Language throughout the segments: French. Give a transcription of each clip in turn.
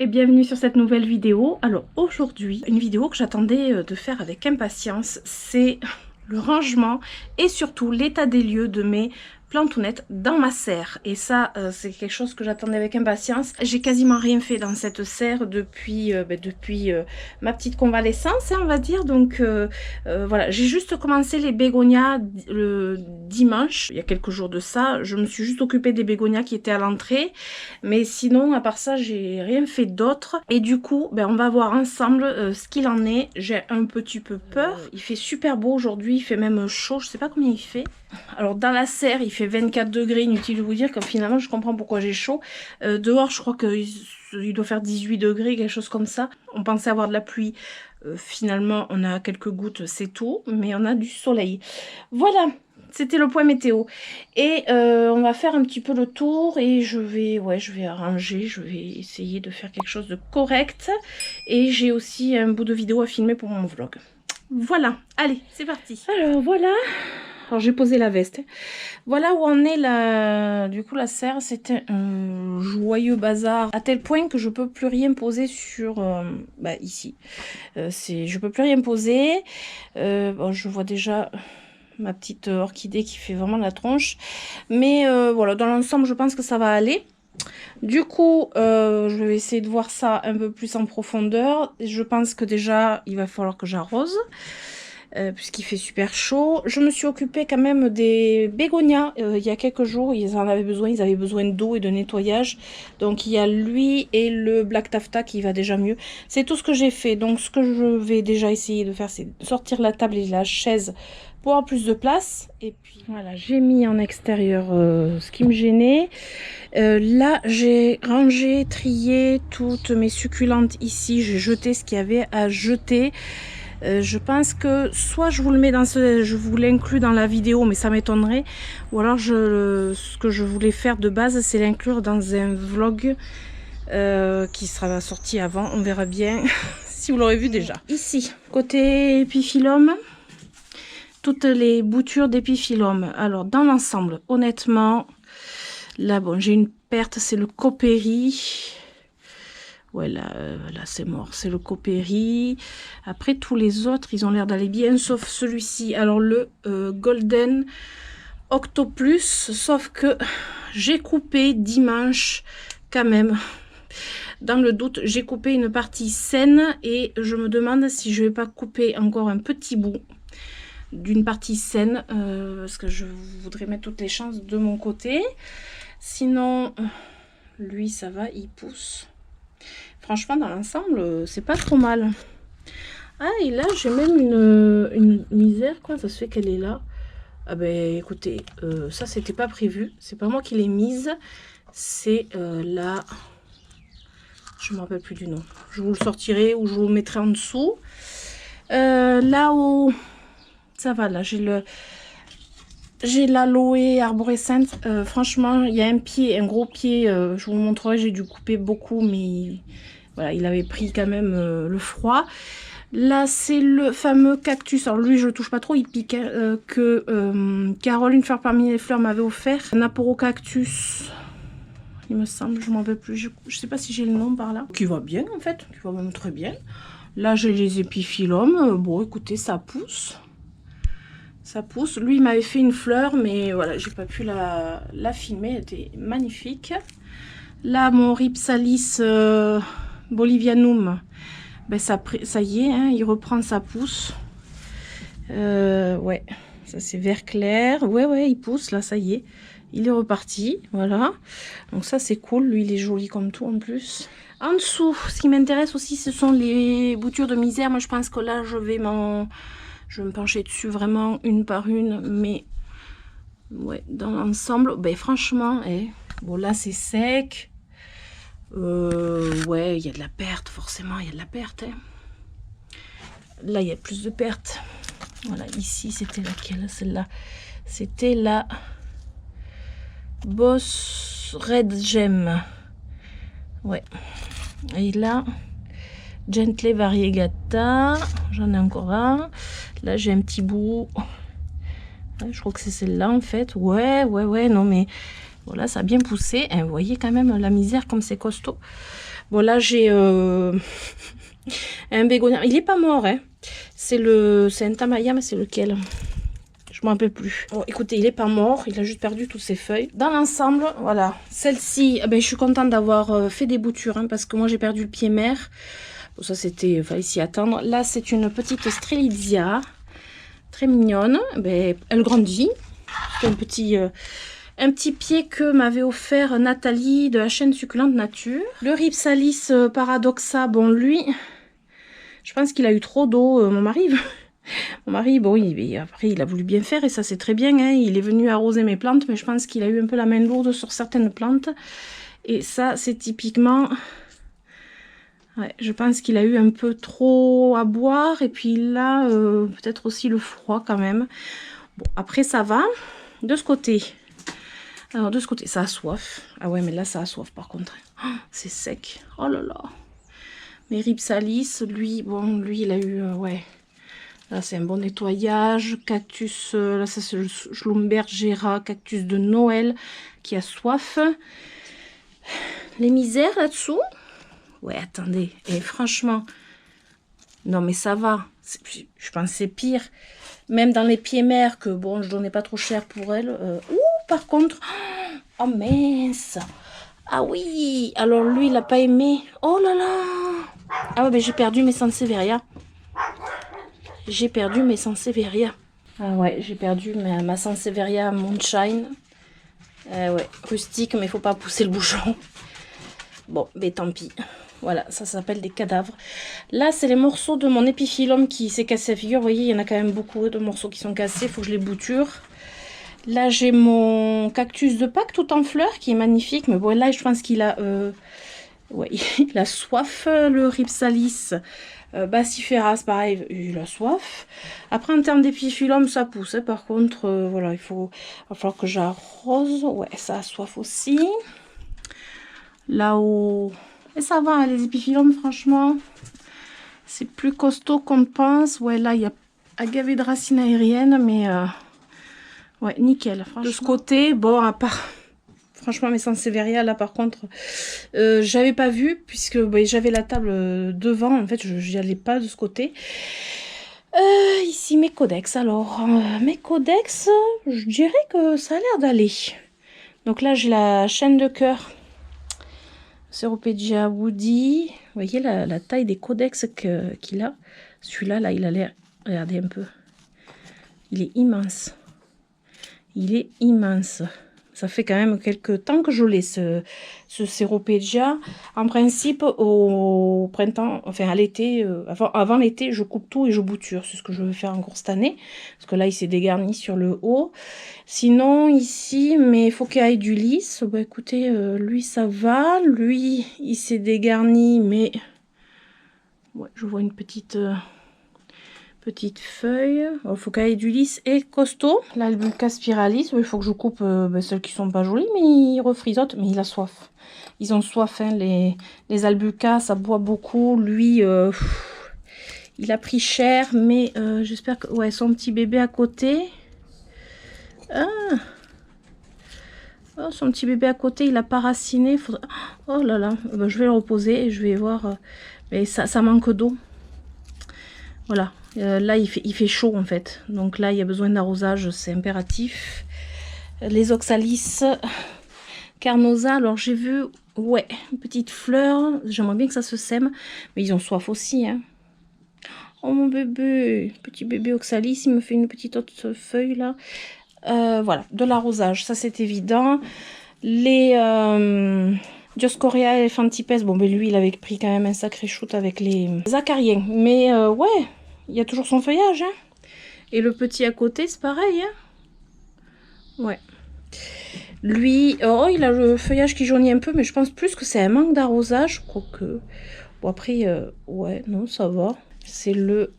et bienvenue sur cette nouvelle vidéo. Alors aujourd'hui, une vidéo que j'attendais de faire avec impatience, c'est le rangement et surtout l'état des lieux de mes plantounettes dans ma serre. Et ça, c'est quelque chose que j'attendais avec impatience. J'ai quasiment rien fait dans cette serre depuis, ma petite convalescence, hein, on va dire. Donc voilà, j'ai juste commencé les bégonias le dimanche, il y a quelques jours de ça. Je me suis juste occupée des bégonias qui étaient à l'entrée. Mais sinon, à part ça, j'ai rien fait d'autre. Et du coup, on va voir ensemble ce qu'il en est. J'ai un petit peu peur. Il fait super beau aujourd'hui, il fait même chaud. Je sais pas combien il fait. Alors dans la serre il fait 24 degrés, inutile de vous dire que finalement je comprends pourquoi j'ai chaud. Dehors je crois qu'il doit faire 18 degrés, quelque chose comme ça. On pensait avoir de la pluie, finalement on a quelques gouttes, c'est tout, mais on a du soleil. Voilà, c'était le point météo. Et on va faire un petit peu le tour et je vais arranger, je vais essayer de faire quelque chose de correct. Et j'ai aussi un bout de vidéo à filmer pour mon vlog. Voilà, allez, c'est parti. Alors voilà. Alors j'ai posé la veste. Voilà où en est du coup la serre. C'était un joyeux bazar à tel point que je peux plus rien poser sur ici. Je peux plus rien poser. Bon, je vois déjà ma petite orchidée qui fait vraiment la tronche. Mais voilà, dans l'ensemble je pense que ça va aller. Du coup, je vais essayer de voir ça un peu plus en profondeur. Je pense que déjà il va falloir que j'arrose. Puisqu'il fait super chaud. Je me suis occupée quand même des bégonias il y a quelques jours. Ils avaient besoin d'eau et de nettoyage. Donc il y a lui et le Black Taffeta qui va déjà mieux. C'est tout ce que j'ai fait. Donc ce que je vais déjà essayer de faire, c'est sortir la table et la chaise pour avoir plus de place. Et puis voilà, j'ai mis en extérieur ce qui me gênait. Là j'ai rangé, trié toutes mes succulentes ici. J'ai jeté ce qu'il y avait à jeter. Je pense que soit je vous le mets je vous l'inclus dans la vidéo, mais ça m'étonnerait, ou alors ce que je voulais faire de base, c'est l'inclure dans un vlog qui sera sorti avant. On verra bien si vous l'aurez vu déjà. Ici, côté épiphyllum, toutes les boutures d'épiphyllum. Alors dans l'ensemble, honnêtement, là bon, j'ai une perte, c'est le copéry. Ouais, là c'est mort, c'est le copéry. Après tous les autres, ils ont l'air d'aller bien, sauf celui-ci. Alors le Golden Octoplus, sauf que j'ai coupé dimanche quand même. Dans le doute, j'ai coupé une partie saine et je me demande si je vais pas couper encore un petit bout d'une partie saine, parce que je voudrais mettre toutes les chances de mon côté. Sinon, lui ça va, il pousse. Franchement, dans l'ensemble, c'est pas trop mal. Ah, et là, j'ai même une misère. Comment ça se fait qu'elle est là? Ah ben, écoutez, ça, c'était pas prévu. C'est pas moi qui l'ai mise. C'est là... Je me rappelle plus du nom. Je vous le sortirai ou je vous le mettrai en dessous. Là où... Ça va, là, j'ai l'aloe arborescente. Franchement, il y a un gros pied. Je vous le montrerai, j'ai dû couper beaucoup, mais... Voilà, il avait pris quand même le froid. Là, c'est le fameux cactus. Alors lui, je le touche pas trop, il pique. Que Carole, une fleur parmi les fleurs, m'avait offert. Un aporocactus, il me semble, je m'en rappelle plus. Je sais pas si j'ai le nom par là. Qui va bien en fait, qui va même très bien. Là, j'ai les épiphyllums. Bon, écoutez, ça pousse. Ça pousse. Lui, il m'avait fait une fleur, mais voilà, j'ai pas pu la filmer. Elle était magnifique. Là, mon Rhipsalis bolivianum, ça y est, hein, il reprend sa pousse. Ouais, ça c'est vert clair. Ouais, il pousse, là, ça y est. Il est reparti, voilà. Donc ça, c'est cool. Lui, il est joli comme tout, en plus. En dessous, ce qui m'intéresse aussi, ce sont les boutures de misère. Moi, je pense que là, je vais me pencher dessus vraiment une par une. Mais, ouais, dans l'ensemble, franchement, bon, là, c'est sec. Ouais, il y a de la perte, forcément, il y a de la perte. Hein. Là, il y a plus de pertes. Voilà, ici, c'était laquelle? Celle-là. C'était la Boss Red Gem. Ouais. Et là, Gently Variegata. J'en ai encore un. Là, j'ai un petit bout. Ouais, je crois que c'est celle-là, en fait. Ouais, non, mais... Voilà, ça a bien poussé. Et vous voyez quand même la misère comme c'est costaud. Bon, là, j'ai un bégonia. Il est pas mort, hein. C'est un tamaya, mais c'est lequel? Je m'en rappelle plus. Bon, écoutez, il est pas mort. Il a juste perdu toutes ses feuilles. Dans l'ensemble, voilà. Celle-ci, ben, je suis contente d'avoir fait des boutures, hein, parce que moi, j'ai perdu le pied mère. Bon, ça, c'était... fallait s'y attendre. Là, c'est une petite Strelitzia. Très mignonne. Ben, elle grandit. C'est un petit pied que m'avait offert Nathalie de la chaîne Succulente Nature. Le Rhipsalis Paradoxa, bon, lui, je pense qu'il a eu trop d'eau. Mon mari, bon, après, il a voulu bien faire et ça, c'est très bien. Hein. Il est venu arroser mes plantes, mais je pense qu'il a eu un peu la main lourde sur certaines plantes. Et ça, c'est typiquement... Ouais, je pense qu'il a eu un peu trop à boire. Et puis là, peut-être aussi le froid quand même. Bon, après, ça va. De ce côté... Alors, de ce côté, ça a soif. Ah ouais, mais là, ça a soif, par contre. Oh, c'est sec. Oh là là. Mais Rhipsalis, lui, bon, lui, il a eu... ouais... Là, c'est un bon nettoyage. Cactus, là, ça c'est le Schlumbergera, cactus de Noël qui a soif. Les misères là-dessous. Ouais, attendez. Et franchement, non, mais ça va. Je pense que c'est pire. Même dans les pieds mères, que bon, je donnais pas trop cher pour elle. Ouh, par contre, oh mince. Ah oui, alors lui, il n'a pas aimé. Oh là là. Ah ouais, ben j'ai perdu mes Sansevieria. J'ai perdu mes Sansevieria. Ah ouais, j'ai perdu ma Sansevieria Moonshine. Ouais, rustique, mais il faut pas pousser le bouchon. Bon, mais tant pis. Voilà, ça s'appelle des cadavres. Là, c'est les morceaux de mon épiphyllum qui s'est cassé la figure. Vous voyez, il y en a quand même beaucoup de morceaux qui sont cassés. Il faut que je les bouture. Là, j'ai mon cactus de Pâques tout en fleurs qui est magnifique. Mais bon, là, je pense qu'il a... ouais, il a soif, le Rhipsalis. Bassiferas, pareil, il a soif. Après, en termes d'épiphyllum, ça pousse. Hein. Par contre, voilà, il va falloir que j'arrose. Ouais, ça a soif aussi. Là-haut... Et ça va, hein, les épiphyllums, franchement. C'est plus costaud qu'on pense. Ouais, là, il y a agavé de racines aériennes, mais... ouais, nickel. De ce côté, bon, à part... Franchement, mes Sansevieria, là, par contre, j'avais pas vu, puisque bah, j'avais la table devant. En fait, je n'y allais pas de ce côté. Ici, mes codex. Alors, mes codex, je dirais que ça a l'air d'aller. Donc là, j'ai la chaîne de cœur. Ceropegia Woody. Vous voyez la taille des codex qu'il a. Celui-là, là, il a l'air... Regardez un peu. Il est immense. Il est immense. Ça fait quand même quelques temps que je l'ai, ce Ceropegia. En principe, au printemps, enfin à l'été, avant l'été, je coupe tout et je bouture. C'est ce que je veux faire encore cette année. Parce que là, il s'est dégarni sur le haut. Sinon, ici, mais il faut qu'il y ait du lisse. Bah, écoutez, lui, ça va. Lui, il s'est dégarni, mais... Ouais, je vois une petite feuille. Il faut qu'elle ait du lisse et costaud. L'Albuca spiralis, il faut que je coupe celles qui sont pas jolies, mais il refrisote. Mais il a soif. Ils ont soif, hein, les Albucas, ça boit beaucoup. Lui, il a pris cher, mais j'espère que... Ouais, son petit bébé à côté. Ah, oh, son petit bébé à côté, il a pas raciné. Faudrait... Oh là là, ben, je vais le reposer et je vais voir. Mais ça manque d'eau. Voilà. Là, il fait chaud en fait. Donc là, il y a besoin d'arrosage, c'est impératif. Les oxalis carnosa. Alors j'ai vu, ouais, une petite fleur. J'aimerais bien que ça se sème. Mais ils ont soif aussi, hein. Oh mon bébé, petit bébé oxalis, il me fait une petite autre feuille là. Voilà, de l'arrosage, ça c'est évident. Les Dioscorea elephantipes, bon ben lui il avait pris quand même un sacré shoot avec les acariens. Mais ouais, il y a toujours son feuillage. Hein. Et le petit à côté c'est pareil. Hein. Ouais. Lui, oh il a le feuillage qui jaunit un peu, mais je pense plus que c'est un manque d'arrosage. Quoique, bon après, ouais, non ça va. C'est le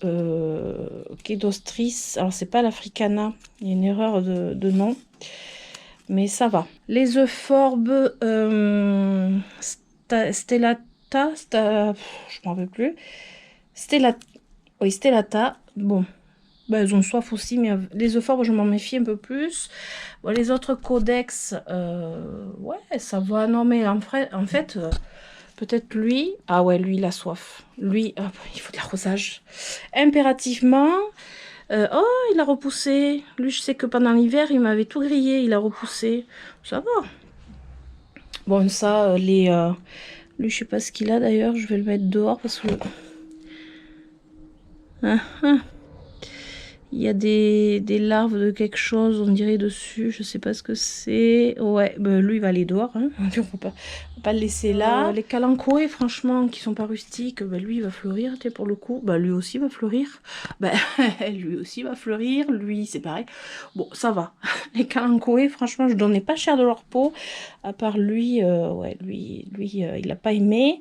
Kedostris. Alors, c'est pas l'Africana. Il y a une erreur de nom. Mais ça va. Les euphorbes Stellata. Je ne m'en rappelle plus. Oui, Stellata. Bon. Ben, elles ont soif aussi. Mais les euphorbes, je m'en méfie un peu plus. Bon, les autres codex. Ouais, ça va. Non, mais en fait... Peut-être lui. Ah ouais, lui, il a soif. Lui, il faut de l'arrosage. Impérativement. Oh, il a repoussé. Lui, je sais que pendant l'hiver, il m'avait tout grillé. Il a repoussé. Ça va. Bon, ça, lui, je sais pas ce qu'il a d'ailleurs. Je vais le mettre dehors parce que... Il y a des larves de quelque chose, on dirait dessus, je sais pas ce que c'est. Ouais, bah lui il va aller dehors, hein. On va pas le laisser là. Les calanchoés, franchement, qui sont pas rustiques, bah lui il va fleurir, tu sais, pour le coup. Bah lui aussi va fleurir. Bah lui aussi va fleurir, lui c'est pareil. Bon, ça va. Les calanchoés, franchement, je donnais pas cher de leur peau. À part lui, ouais, lui il a pas aimé.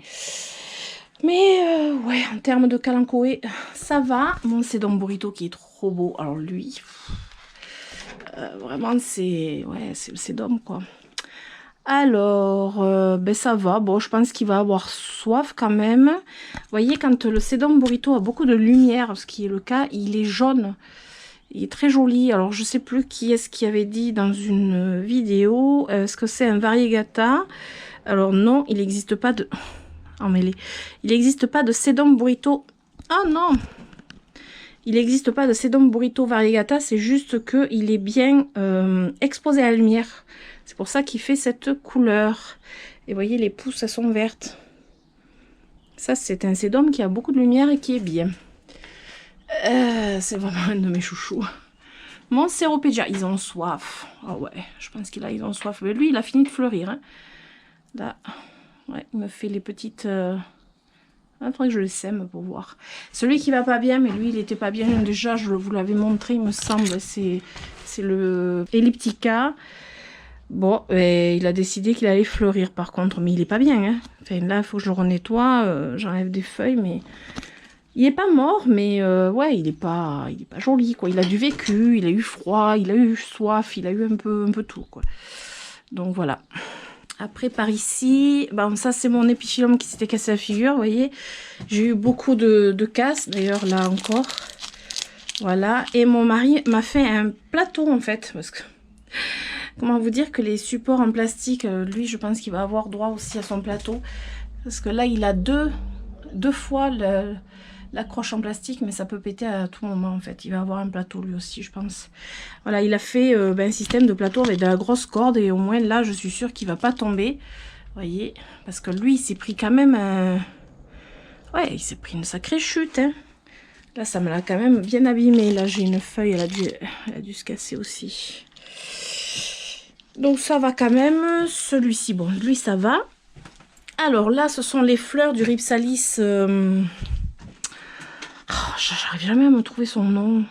Mais ouais, en termes de calanchoé, ça va. Mon Sedum Burrito qui est trop beau. Alors lui, vraiment c'est le Sedum quoi. Alors, ben ça va. Bon, je pense qu'il va avoir soif quand même. Vous voyez, quand le Sedum Burrito a beaucoup de lumière, ce qui est le cas, il est jaune. Il est très joli. Alors, je sais plus qui est-ce qui avait dit dans une vidéo. Est-ce que c'est un variegata? Alors non, il n'existe pas de... emmêlé. Il n'existe pas de Sedum Burrito. Oh non! Il n'existe pas de Sedum Burrito variegata, c'est juste qu'il est bien exposé à la lumière. C'est pour ça qu'il fait cette couleur. Et vous voyez, les pousses, elles sont vertes. Ça, c'est un Sedum qui a beaucoup de lumière et qui est bien. C'est vraiment un de mes chouchous. Mon Ceropegia, ils ont soif. Ah ouais, je pense qu'ils ont soif. Mais lui, il a fini de fleurir. Hein. Là, ouais, il me fait les petites... Il faudrait que je le sème pour voir. Celui qui va pas bien, mais lui il était pas bien déjà, je vous l'avais montré, il me semble. C'est le Elliptica. Bon, il a décidé qu'il allait fleurir par contre, mais il est pas bien. Hein. Enfin, là, il faut que je le renettoie. J'enlève des feuilles, mais il est pas mort, mais ouais, il est pas joli quoi. Il a du vécu, il a eu froid, il a eu soif, il a eu un peu tout quoi. Donc voilà. Après, par ici, ben, ça c'est mon épichyllum qui s'était cassé la figure, vous voyez. J'ai eu beaucoup de casses, d'ailleurs là encore. Voilà, et mon mari m'a fait un plateau en fait. Parce que, comment vous dire que les supports en plastique, lui je pense qu'il va avoir droit aussi à son plateau. Parce que là il a deux fois l'accroche en plastique, mais ça peut péter à tout moment en fait. Il va avoir un plateau lui aussi, je pense. Voilà, il a fait un système de plateau avec de la grosse corde et au moins là, je suis sûre qu'il va pas tomber. Vous voyez, parce que lui, il s'est pris quand même ouais, il s'est pris une sacrée chute. Hein. Là, ça me l'a quand même bien abîmé. Là, j'ai une feuille, elle a dû se casser aussi. Donc ça va quand même. Celui-ci, bon, lui, ça va. Alors là, ce sont les fleurs du Rhipsalis... Oh, j'arrive jamais à me trouver son nom.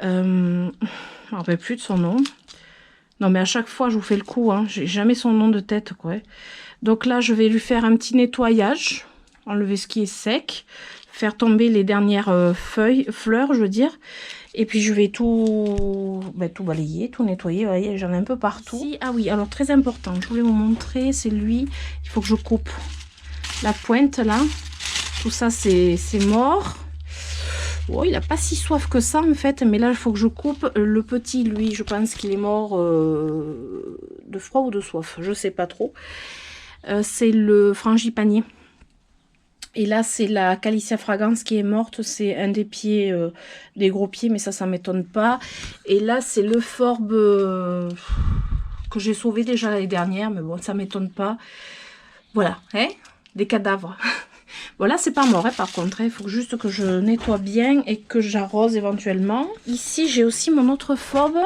Je ne me rappelle plus de son nom. Non, mais à chaque fois, je vous fais le coup. Hein. J'ai jamais son nom de tête, quoi. Donc là, je vais lui faire un petit nettoyage. Enlever ce qui est sec. Faire tomber les dernières fleurs, je veux dire. Et puis, je vais tout balayer, tout nettoyer. Vous voyez, j'en ai un peu partout. Si, ah oui, alors très important. Je voulais vous montrer, c'est lui. Il faut que je coupe la pointe, là. Tout ça, c'est mort. Oh, il n'a pas si soif que ça, en fait. Mais là, il faut que je coupe. Le petit, lui, je pense qu'il est mort de froid ou de soif. Je ne sais pas trop. C'est le frangipanier. Et là, c'est la Calicia fragrans qui est morte. C'est un des pieds, des gros pieds, mais ça m'étonne pas. Et là, c'est le Forbe que j'ai sauvé déjà l'année dernière. Mais bon, ça m'étonne pas. Voilà, hein, des cadavres. Voilà, c'est pas mort, hein, par contre. Il faut juste que je nettoie bien et que j'arrose éventuellement. Ici, j'ai aussi mon autre Forbe.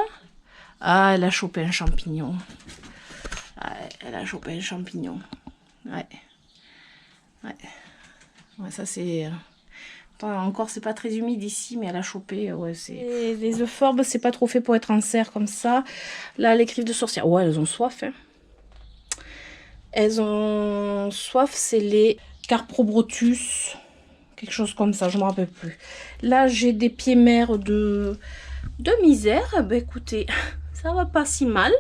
Ah, elle a chopé un champignon. Ouais, elle a chopé un champignon. Ouais. Ouais. Ouais, ça c'est... Encore, c'est pas très humide ici, mais elle a chopé. Ouais, c'est... Les euphorbes, c'est pas trop fait pour être en serre comme ça. Là, les griffes de sorcière. Ouais, elles ont soif. Hein. Elles ont soif, c'est les Carprobrotus. Quelque chose comme ça, je me rappelle plus. Là, j'ai des pieds mères de misère. Ben écoutez, ça va pas si mal.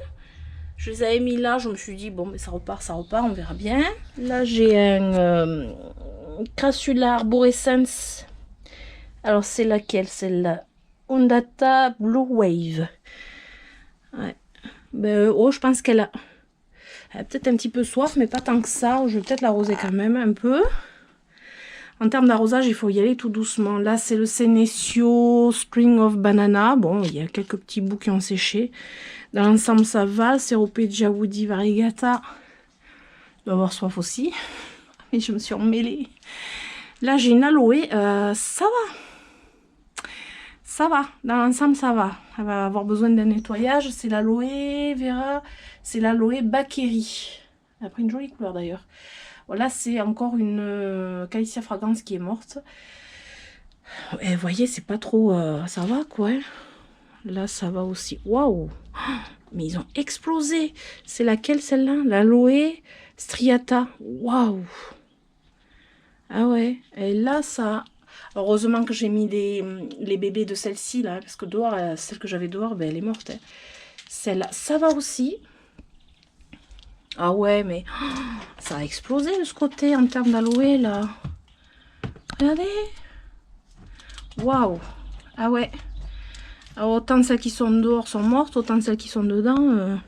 Je les avais mis là, je me suis dit, bon, mais ça repart, on verra bien. Là, j'ai un Crassula arborescens. Alors, c'est laquelle? C'est la Ondata Blue Wave. Ouais. Ben, oh, je pense qu'elle Elle a peut-être un petit peu soif, mais pas tant que ça. Je vais peut-être l'arroser quand même un peu. En termes d'arrosage, il faut y aller tout doucement. Là, c'est le Senecio Spring of Banana. Bon, il y a quelques petits bouts qui ont séché. Dans l'ensemble, ça va. Ceropedia Woody Variegata. Je dois avoir soif aussi. Mais je me suis emmêlée. Là, j'ai une aloe. Ça va. Ça va. Dans l'ensemble, ça va. Elle va avoir besoin d'un nettoyage. C'est l'aloe vera. C'est l'aloe Bakeri. Elle a pris une jolie couleur d'ailleurs. Voilà, c'est encore une Calicia Fragrance qui est morte. Et vous voyez, c'est pas trop... ça va, quoi. Là, ça va aussi. Waouh! Mais ils ont explosé. C'est laquelle, celle-là? L'aloe striata. Waouh! Ah ouais. Et là, ça... Heureusement que j'ai mis les bébés de celle-ci, là. Parce que dehors, celle que j'avais dehors, ben, elle est morte. Hein. Celle-là, ça va aussi. Ah ouais, mais ça a explosé de ce côté en termes d'aloe, là. Regardez. Waouh. Ah ouais. Alors, autant celles qui sont dehors sont mortes, autant celles qui sont dedans.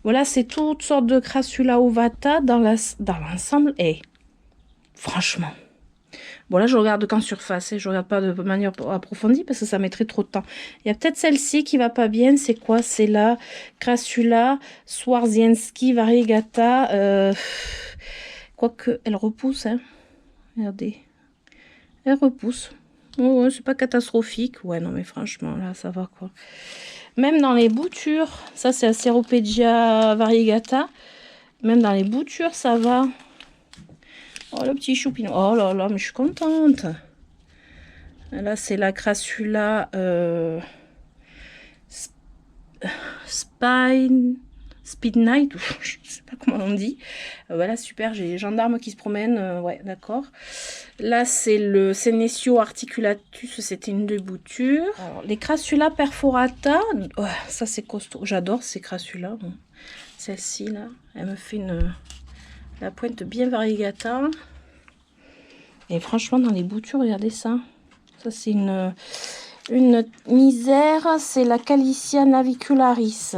Voilà, c'est toutes sortes de Crassula ovata dans l'ensemble. Et franchement. Bon, là, je regarde qu'en surface. Je regarde pas de manière approfondie parce que ça mettrait trop de temps. Il y a peut-être celle-ci qui va pas bien. C'est quoi? C'est la Crassula Swarzienski Variegata. Quoique, elle repousse. Hein. Regardez. Elle repousse. Oh, c'est pas catastrophique. Ouais, non, mais franchement, là, ça va, quoi. Même dans les boutures, ça, c'est la Ceropedia Variegata. Même dans les boutures, ça va. Oh, le petit choupinou. Oh là là, mais je suis contente. Là, c'est la Crassula Speed Night. Je ne sais pas comment on dit. Voilà, super. J'ai les gendarmes qui se promènent. Ouais, d'accord. Là, c'est le Senecio Articulatus. C'était une de bouture. Alors, les Crassula Perforata. Oh, ça, c'est costaud. J'adore ces Crassula. Bon. Celle-ci, là, elle me fait la pointe bien variegata. Et franchement, dans les boutures, regardez ça. Ça, c'est une misère. C'est la Calicia navicularis.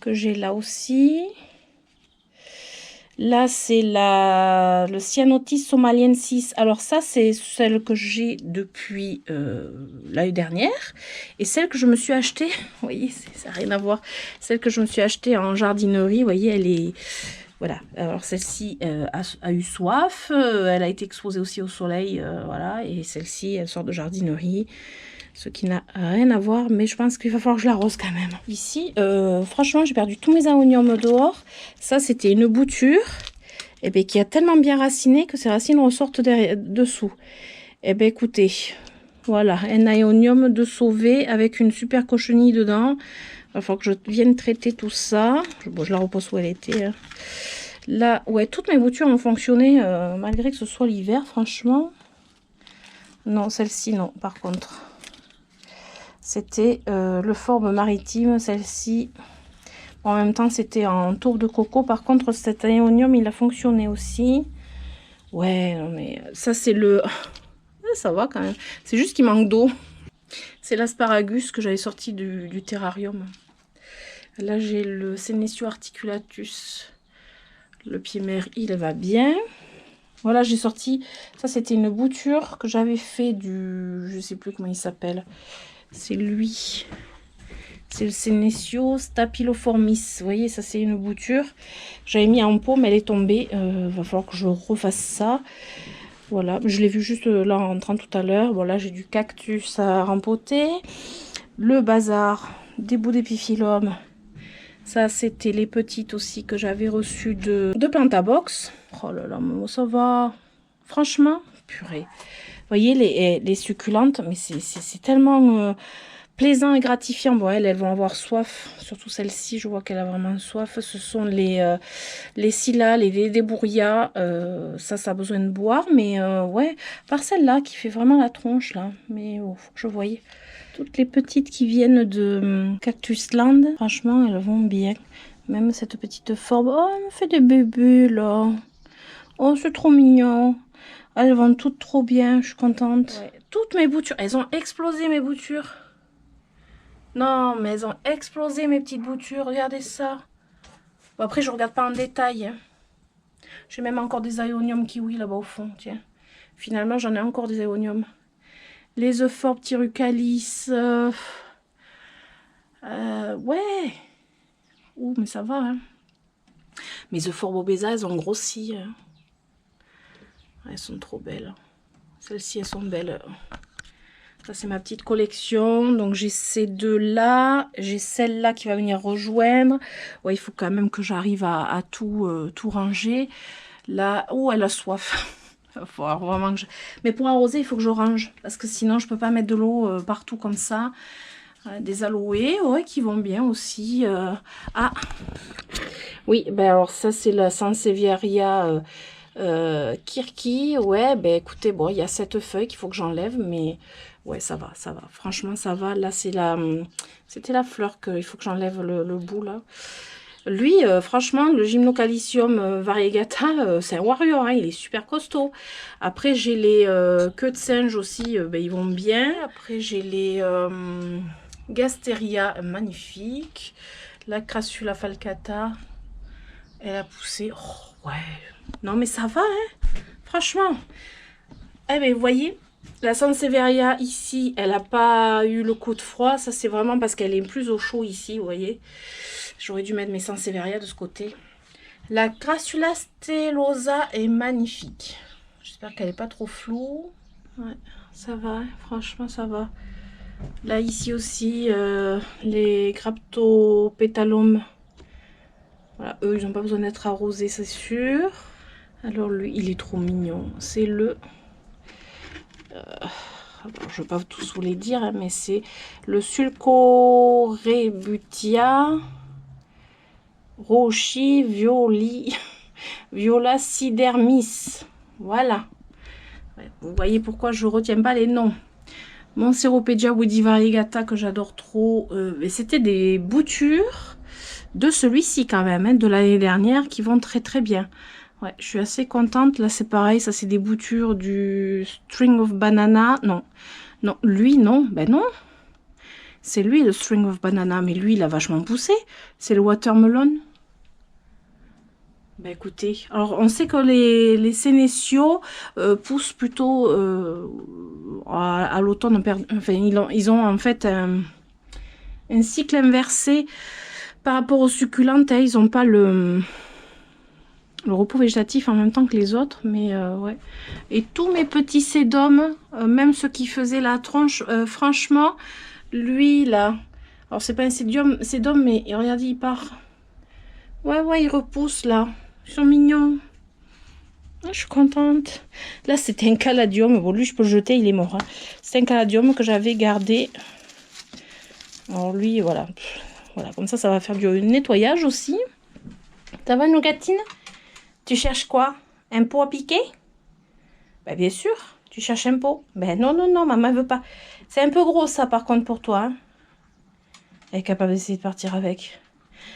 Que j'ai là aussi. Là, c'est le Cyanotis somaliensis. Alors ça, c'est celle que j'ai depuis l'année dernière. Et celle que je me suis achetée, vous voyez, ça n'a rien à voir. Celle que je me suis achetée en jardinerie, vous voyez, elle est... Voilà, alors celle-ci a eu soif, elle a été exposée aussi au soleil, voilà, et celle-ci, elle sort de jardinerie, ce qui n'a rien à voir, mais je pense qu'il va falloir que je l'arrose quand même. Ici, franchement, j'ai perdu tous mes aoniums dehors. Ça, c'était une bouture, et bien, qui a tellement bien raciné que ces racines ressortent dessous. Et bien, écoutez, voilà, un aonium de sauvé avec une super cochenille dedans. Il va falloir que je vienne traiter tout ça. Bon, je la repose où elle était. Hein. Là, ouais, toutes mes boutures ont fonctionné, malgré que ce soit l'hiver, franchement. Non, celle-ci, non, par contre. C'était le forme maritime, celle-ci. Bon, en même temps, c'était en tour de coco. Par contre, cet aéonium, il a fonctionné aussi. Ouais, non, mais ça, c'est le... ça va quand même. C'est juste qu'il manque d'eau. C'est l'asparagus que j'avais sorti du terrarium. Là, j'ai le Senecio Articulatus. Le pied mère, il va bien. Voilà, j'ai sorti... Ça, c'était une bouture que j'avais fait du... Je sais plus comment il s'appelle. C'est lui. C'est le Senecio Staphyloformis. Vous voyez, ça, c'est une bouture. J'avais mis en pot, mais elle est tombée. Va falloir que je refasse ça. Voilà, je l'ai vu juste là en rentrant tout à l'heure. Bon, là, j'ai du cactus à rempoter. Le bazar, des bouts d'épiphyllum. Ça, c'était les petites aussi que j'avais reçues de Plantabox. Oh là là, ça va. Franchement, purée. Vous voyez, les succulentes, mais c'est tellement plaisant et gratifiant. Bon, elles vont avoir soif. Surtout celle-ci, je vois qu'elle a vraiment soif. Ce sont les Scylla, les Débouria. Ça a besoin de boire. Mais ouais, par celle-là qui fait vraiment la tronche, là. Mais faut que je voyais. Toutes les petites qui viennent de Cactus Land, franchement, elles vont bien. Même cette petite forme. Oh, elle me fait des bébés, là. Oh, c'est trop mignon. Elles vont toutes trop bien, je suis contente. Ouais. Toutes mes boutures, elles ont explosé mes boutures. Non, mais elles ont explosé mes petites boutures. Regardez ça. Bon, après, je regarde pas en détail. Hein. J'ai même encore des aéoniums kiwi là-bas au fond, tiens. Finalement, j'en ai encore des aéoniums. Les Euphorbe, Tirucalis. Ouais. Ouh, mais ça va, hein. Mes Euphorbe obesa, elles ont grossi. Hein. Elles sont trop belles. Celles-ci, elles sont belles. Ça, c'est ma petite collection. Donc, j'ai ces deux-là. J'ai celle-là qui va venir rejoindre. Ouais, il faut quand même que j'arrive à tout ranger. Là, oh, elle a soif. Il va falloir vraiment que je... Mais pour arroser, il faut que je range. Parce que sinon, je peux pas mettre de l'eau partout comme ça. Des aloés, ouais, qui vont bien aussi. Ah, oui, ben alors ça, c'est la Sansevieria Kirki. Ouais, ben écoutez, bon, il y a cette feuille qu'il faut que j'enlève, mais ouais, ça va, ça va. Franchement, ça va. Là, c'est la... C'était la fleur qu'il faut que j'enlève le bout, là. Lui, franchement, le Gymnocalcium variegata, c'est un warrior, hein, il est super costaud. Après, j'ai les queues de singe aussi, ben, ils vont bien. Après, j'ai les Gasteria, magnifique. La Crassula falcata, elle a poussé. Oh, ouais. Non, mais ça va, hein, franchement. Eh bien, vous voyez, la Sansevieria ici, elle n'a pas eu le coup de froid. Ça, c'est vraiment parce qu'elle est plus au chaud ici, vous voyez. J'aurais dû mettre mes Sansevieria de ce côté. La Crassula stellosa est magnifique. J'espère qu'elle n'est pas trop floue. Ouais, ça va, franchement, ça va. Là, ici aussi, les Graptopétalum. Voilà, eux, ils n'ont pas besoin d'être arrosés, c'est sûr. Alors, lui, il est trop mignon. C'est le... alors, je ne vais pas tous vous les dire, hein, mais c'est le Sulcorebutia Rochi Violacidermis. Voilà. Ouais, vous voyez pourquoi je ne retiens pas les noms. Mon Ceropedia Woody Variegata que j'adore trop. Mais c'était des boutures de celui-ci quand même, hein, de l'année dernière, qui vont très très bien. Ouais, je suis assez contente. Là, c'est pareil, ça c'est des boutures du String of Banana. Non, non, lui, non. Ben non. C'est lui, le String of Banana. Mais lui, il a vachement poussé. C'est le Watermelon. Ben écoutez, alors on sait que les sénéciaux poussent plutôt à l'automne. Enfin, ils ont en fait un cycle inversé par rapport aux succulentes. Hein, ils n'ont pas le repos végétatif en même temps que les autres, mais ouais. Et tous mes petits sédums, même ceux qui faisaient la tronche, franchement, lui là, alors c'est pas un sédum, mais regardez, il part. Ouais, ouais, il repousse là. Ils sont mignons. Ah, je suis contente. Là, c'était un caladium. Bon, lui, je peux le jeter, il est mort. Hein. C'est un caladium que j'avais gardé. Alors lui, voilà. Voilà, comme ça va faire du nettoyage aussi. Ça va, Nougatine? Tu cherches quoi? Un pot à piquer? Ben, bien sûr. Tu cherches un pot? Ben non, non, non, maman veut pas. C'est un peu gros, ça, par contre, pour toi. Hein. Elle est capable d'essayer de partir avec.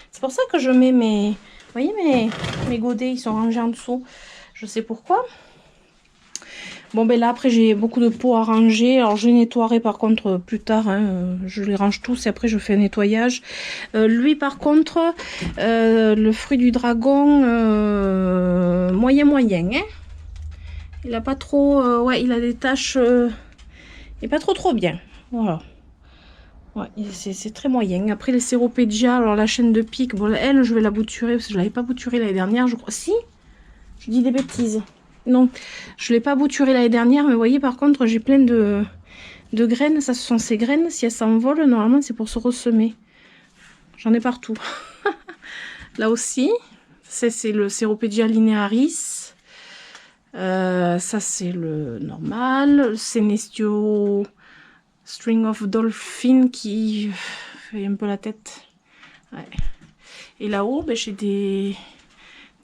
C'est pour ça que je mets mes... Vous voyez, mes godets, ils sont rangés en dessous. Je sais pourquoi. Bon, ben là, après, j'ai beaucoup de pots à ranger. Alors, je les nettoierai, par contre, plus tard. Hein. Je les range tous et après, je fais un nettoyage. Lui, par contre, le fruit du dragon, moyen. Hein. Il a pas trop... ouais, il a des taches... il n'est pas trop bien. Voilà. Ouais, c'est très moyen. Après les Ceropedia, alors la chaîne de pique, bon, elle, je vais la bouturer parce que je l'avais pas bouturée l'année dernière, je crois. Si, je dis des bêtises. Non, je l'ai pas bouturée l'année dernière, mais vous voyez, par contre, j'ai plein de graines. Ça, ce sont ces graines. Si elles s'envolent, normalement, c'est pour se ressemer. J'en ai partout. Là aussi, c'est le Ceropedia linearis. Ça, c'est le normal. Le Sénestio... String of Dolphin qui fait un peu la tête. Ouais. Et là-haut, ben, j'ai des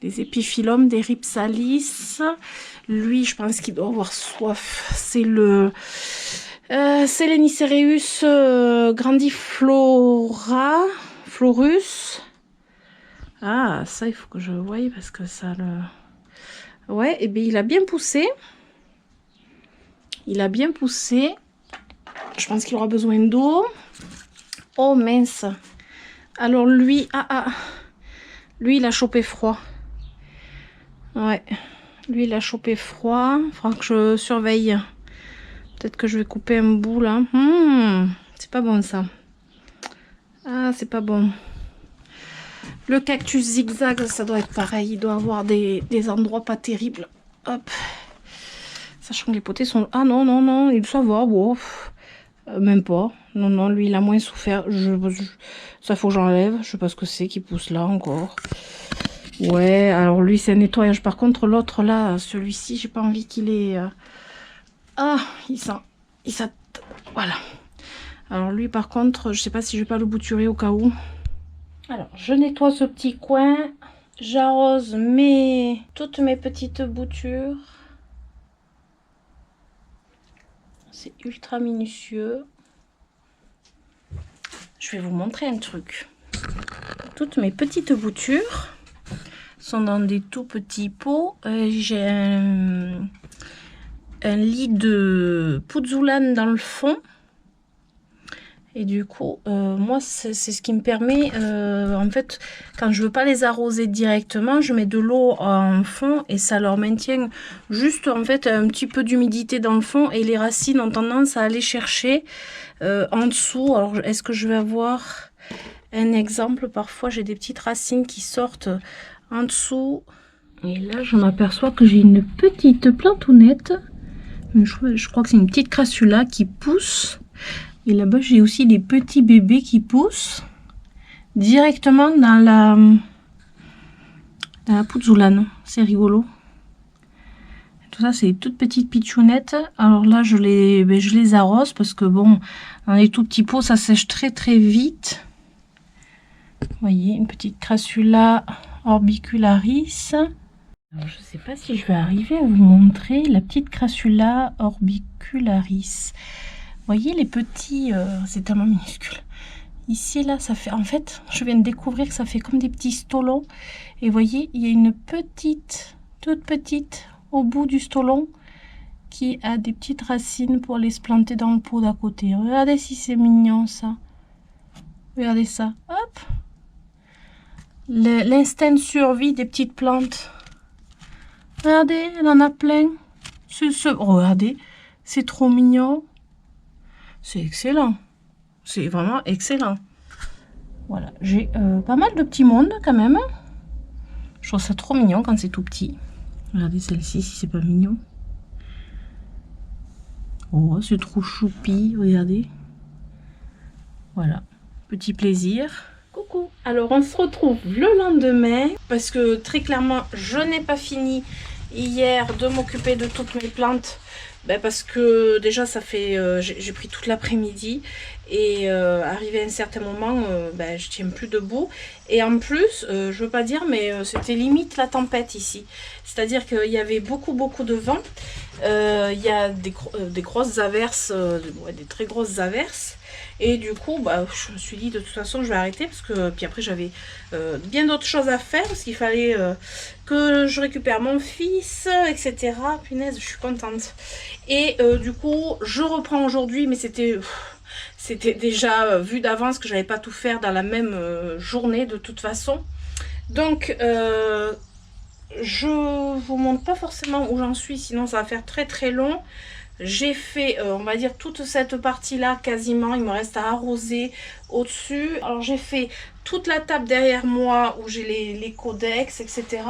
épiphyllums, des Rhipsalis. Lui, je pense qu'il doit avoir soif. C'est le Selenicereus grandiflora Florus. Ah, ça, il faut que je voie parce que ça le... Ouais, et bien il a bien poussé. Il a bien poussé. Je pense qu'il aura besoin d'eau. Oh mince. Alors lui, Lui, il a chopé froid. Ouais. Lui, il a chopé froid. Il faudra que je surveille. Peut-être que je vais couper un bout, là. C'est pas bon, ça. Ah, c'est pas bon. Le cactus zigzag, ça doit être pareil. Il doit avoir des endroits pas terribles. Hop. Sachant que les potées sont... Ah non, non, non, ça va. Wow. Même pas. Non, non, lui, il a moins souffert. Ça, faut que j'enlève. Je sais pas ce que c'est qui pousse là encore. Ouais, alors lui, c'est un nettoyage. Par contre, l'autre là, celui-ci, j'ai pas envie qu'il ait... Ah, il sent... Voilà. Alors lui, par contre, je sais pas si je vais pas le bouturer au cas où. Alors, je nettoie ce petit coin. J'arrose toutes mes petites boutures. C'est ultra minutieux. Je vais vous montrer un truc. Toutes mes petites boutures sont dans des tout petits pots. J'ai un lit de pouzzolane dans le fond. Et du coup, moi, c'est ce qui me permet, en fait, quand je veux pas les arroser directement, je mets de l'eau en fond et ça leur maintient juste, en fait, un petit peu d'humidité dans le fond et les racines ont tendance à aller chercher en dessous. Alors, est-ce que je vais avoir un exemple? Parfois, j'ai des petites racines qui sortent en dessous. Et là, je m'aperçois que j'ai une petite plantounette. Je crois que c'est une petite crassula qui pousse. Et là-bas, j'ai aussi des petits bébés qui poussent directement dans la pouzzolane. C'est rigolo. Tout ça, c'est des toutes petites pitchounettes. Alors là, je les arrose parce que bon, dans les tout petits pots, ça sèche très très vite. Vous voyez, une petite crassula orbicularis. Alors, je ne sais pas si je vais arriver à vous montrer la petite crassula orbicularis. Vous voyez les petits, c'est tellement minuscule. Ici, là, ça fait, en fait, je viens de découvrir que ça fait comme des petits stolons. Et vous voyez, il y a une petite, toute petite, au bout du stolon, qui a des petites racines pour aller se planter dans le pot d'à côté. Regardez si c'est mignon, ça. Regardez ça. Hop. L'instinct de survie des petites plantes. Regardez, elle en a plein. Regardez, c'est trop mignon. C'est excellent. C'est vraiment excellent. Voilà, j'ai pas mal de petits mondes quand même. Je trouve ça trop mignon quand c'est tout petit. Regardez celle-ci, si c'est pas mignon. Oh, c'est trop choupi, regardez. Voilà, petit plaisir. Coucou. Alors, on se retrouve le lendemain parce que très clairement, je n'ai pas fini hier de m'occuper de toutes mes plantes. Ben parce que déjà ça fait j'ai pris toute l'après-midi et arrivé à un certain moment ben, je tiens plus debout et en plus je veux pas dire mais c'était limite la tempête ici, c'est-à-dire qu'il y avait beaucoup de vent, il y a des grosses averses, ouais, des très grosses averses. Et du coup, bah, je me suis dit de toute façon je vais arrêter parce que puis après j'avais bien d'autres choses à faire parce qu'il fallait que je récupère mon fils, etc. Punaise, je suis contente. Et du coup, je reprends aujourd'hui, mais c'était déjà vu d'avance que j'allais pas tout faire dans la même journée de toute façon. Donc, je vous montre pas forcément où j'en suis, sinon ça va faire très long. J'ai fait, on va dire, toute cette partie-là quasiment. Il me reste à arroser au-dessus. Alors, j'ai fait toute la table derrière moi où j'ai les codex, etc.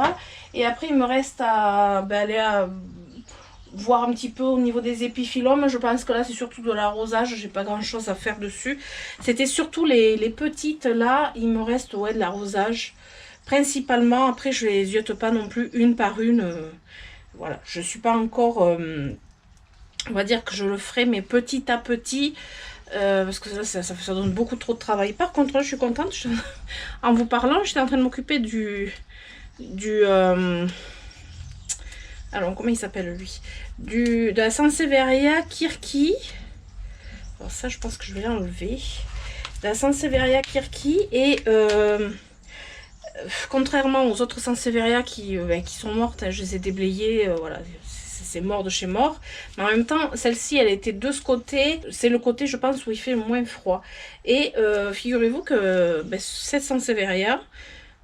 Et après, il me reste à aller à voir un petit peu au niveau des épiphylomes. Je pense que là, c'est surtout de l'arrosage. J'ai pas grand-chose à faire dessus. C'était surtout les petites, là. Il me reste, ouais, de l'arrosage. Principalement, après, je les ziote pas non plus une par une. Voilà, je suis pas encore... on va dire que je le ferai, mais petit à petit, parce que ça donne beaucoup trop de travail. Par contre, là, je suis contente. En vous parlant, j'étais en train de m'occuper alors, comment il s'appelle, lui? De la Sansevieria Kirki. Alors ça, je pense que je vais l'enlever. De la Sansevieria Kirki. Et contrairement aux autres Sansevieria qui sont mortes, hein, je les ai déblayées, voilà. C'est mort de chez mort, mais en même temps celle-ci elle était de ce côté, c'est le côté je pense où il fait moins froid. Et figurez-vous que cette Sansevieria,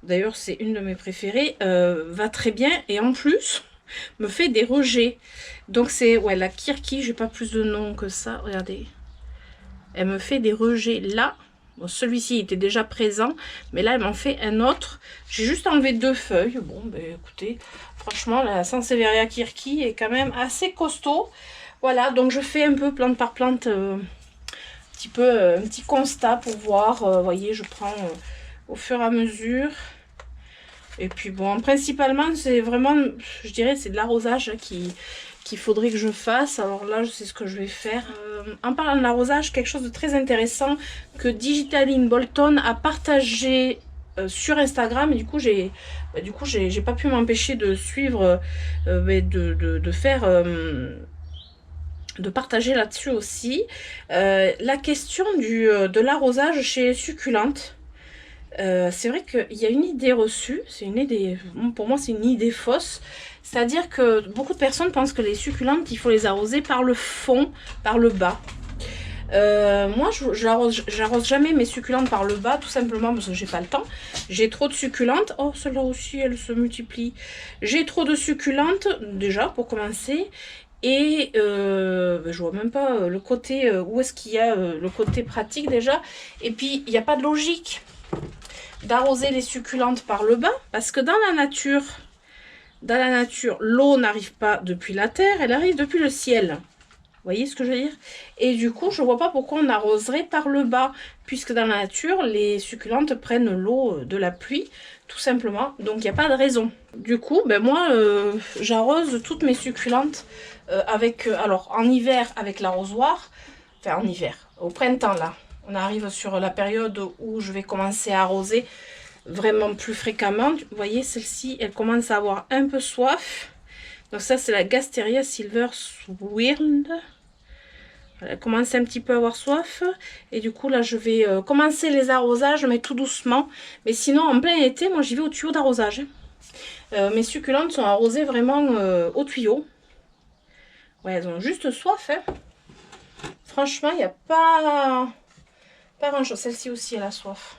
d'ailleurs c'est une de mes préférées, va très bien et en plus me fait des rejets. Donc c'est ouais, la Kirki, j'ai pas plus de nom que ça, regardez. Elle me fait des rejets là. Bon, celui-ci était déjà présent, mais là elle m'en fait un autre. J'ai juste enlevé 2 feuilles. Bon ben écoutez, franchement la Sansevieria Kirki est quand même assez costaud. Voilà, donc je fais un peu plante par plante, un petit constat pour voir. Vous voyez, je prends au fur et à mesure. Et puis bon, principalement c'est vraiment, je dirais, c'est de l'arrosage qu'il faudrait que je fasse. Alors là, je sais ce que je vais faire. En parlant de l'arrosage, quelque chose de très intéressant que Digitaline Bolton a partagé sur Instagram. Et du coup, j'ai pas pu m'empêcher de suivre, de faire... de partager là-dessus aussi. La question de l'arrosage chez les succulentes. C'est vrai qu'il y a une idée reçue, c'est une idée, pour moi c'est une idée fausse, c'est-à-dire que beaucoup de personnes pensent que les succulentes, il faut les arroser par le fond, par le bas. Moi, j'arrose jamais mes succulentes par le bas, tout simplement parce que j'ai pas le temps. J'ai trop de succulentes. Oh, celle-là aussi, elle se multiplie. J'ai trop de succulentes, déjà, pour commencer. Et je vois même pas le côté, où est-ce qu'il y a le côté pratique déjà. Et puis, il n'y a pas de logique d'arroser les succulentes par le bas, parce que dans la nature, l'eau n'arrive pas depuis la terre, elle arrive depuis le ciel. Vous voyez ce que je veux dire? Et du coup, je vois pas pourquoi on arroserait par le bas, puisque dans la nature, les succulentes prennent l'eau de la pluie, tout simplement. Donc, il n'y a pas de raison. Du coup, ben moi, j'arrose toutes mes succulentes avec, alors, en hiver, avec l'arrosoir. Enfin, en hiver, au printemps, là. On arrive sur la période où je vais commencer à arroser vraiment plus fréquemment. Vous voyez, celle-ci, elle commence à avoir un peu soif. Donc ça, c'est la Gasteria Silver Swirl. Elle commence un petit peu à avoir soif. Et du coup, là, je vais commencer les arrosages, mais tout doucement. Mais sinon, en plein été, moi, j'y vais au tuyau d'arrosage. Mes succulentes sont arrosées vraiment au tuyau. Ouais, elles ont juste soif. Hein. Franchement, il n'y a pas grand-chose. Celle-ci aussi, elle a soif.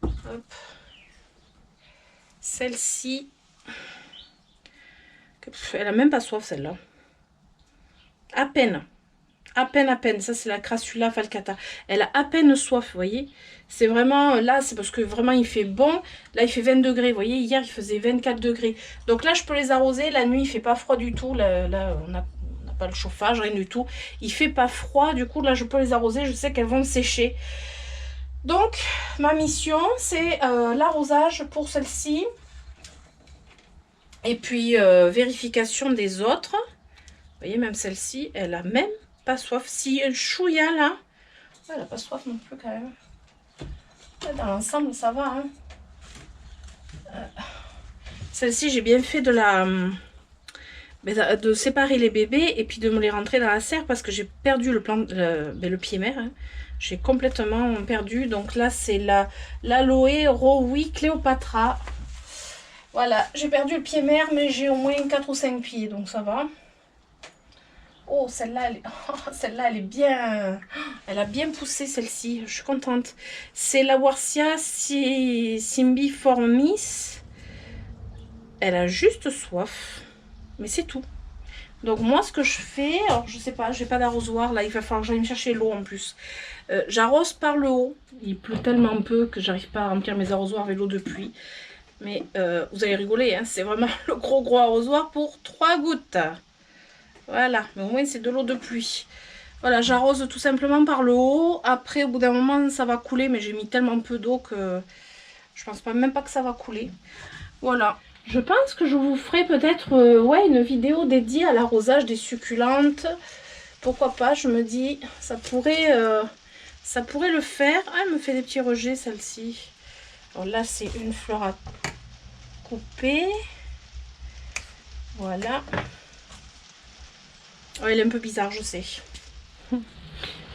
Hop. Celle-ci, elle a même pas soif, celle-là. À peine. À peine. Ça, c'est la Crassula falcata. Elle a à peine soif, vous voyez. C'est vraiment, là, c'est parce que vraiment, il fait bon. Là, il fait 20 degrés, vous voyez. Hier, il faisait 24 degrés. Donc là, je peux les arroser. La nuit, il fait pas froid du tout. Là on n'a pas le chauffage, rien du tout. Il fait pas froid. Du coup, là, je peux les arroser. Je sais qu'elles vont sécher. Donc, ma mission, c'est l'arrosage pour celle-ci. Et puis, vérification des autres. Vous voyez, même celle-ci, elle a même pas soif. Si chouïa, là, elle n'a pas soif non plus, quand même. Dans l'ensemble, ça va. Hein. Celle-ci, j'ai bien fait de séparer les bébés et puis de me les rentrer dans la serre parce que j'ai perdu le pied mère. Hein. J'ai complètement perdu. Donc là, c'est l'Aloe Rowi Cléopatra. Voilà, j'ai perdu le pied mère, mais j'ai au moins 4 ou 5 pieds, donc ça va. Oh, celle-là, elle est bien... Elle a bien poussé, celle-ci. Je suis contente. C'est la Warsia Cymbiformis. Elle a juste soif. Mais c'est tout. Donc moi, ce que je fais... Alors, je sais pas, j'ai pas d'arrosoir. Là, il va falloir que j'aille me chercher l'eau en plus. J'arrose par le haut. Il pleut tellement peu que j'arrive pas à remplir mes arrosoirs avec l'eau de pluie. Mais vous allez rigoler, hein, c'est vraiment le gros arrosoir pour 3 gouttes. Voilà, mais au moins c'est de l'eau de pluie. Voilà, j'arrose tout simplement par le haut. Après, au bout d'un moment, ça va couler, mais j'ai mis tellement peu d'eau que je pense même pas que ça va couler. Voilà. Je pense que je vous ferai peut-être une vidéo dédiée à l'arrosage des succulentes. Pourquoi pas, je me dis, ça pourrait le faire. Ah, elle me fait des petits rejets, celle-ci. Alors là, c'est une fleur à couper. Voilà. Oh, elle est un peu bizarre, je sais.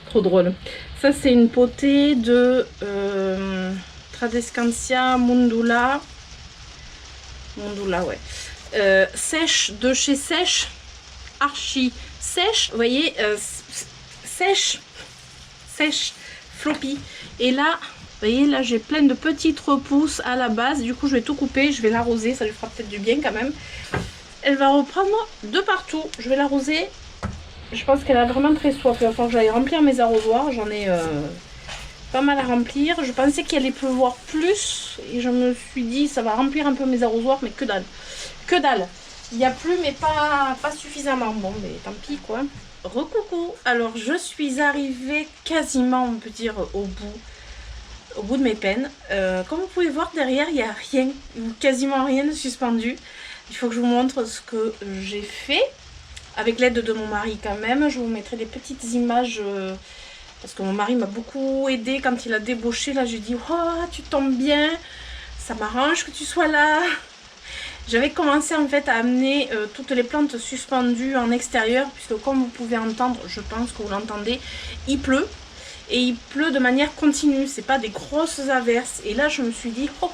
Trop drôle. Ça, c'est une potée de Tradescantia Mundula. Mundula, ouais. Sèche, de chez Sèche. Archi sèche. Vous voyez, sèche. Floppy. Et là, voyez là j'ai plein de petites repousses à la base. Du coup je vais tout couper, je vais l'arroser, ça lui fera peut-être du bien quand même. Elle va reprendre de partout. Je vais l'arroser. Je pense qu'elle a vraiment très soif. Il va falloir que j'aille remplir mes arrosoirs. J'en ai pas mal à remplir. Je pensais qu'il allait pleuvoir plus. Et je me suis dit ça va remplir un peu mes arrosoirs. Mais que dalle. Que dalle. Il y a plus mais pas suffisamment. Bon mais tant pis quoi. Recoucou. Alors je suis arrivée quasiment on peut dire au bout de mes peines. Comme vous pouvez voir derrière il n'y a rien. Quasiment rien de suspendu. Il faut que je vous montre ce que j'ai fait. Avec l'aide de mon mari quand même. Je vous mettrai des petites images. Parce que mon mari m'a beaucoup aidé quand il a débauché. Là j'ai dit oh tu tombes bien. Ça m'arrange que tu sois là. J'avais commencé en fait à amener toutes les plantes suspendues en extérieur. Puisque comme vous pouvez entendre, je pense que vous l'entendez, il pleut. Et il pleut de manière continue. C'est pas des grosses averses. Et là je me suis dit oh.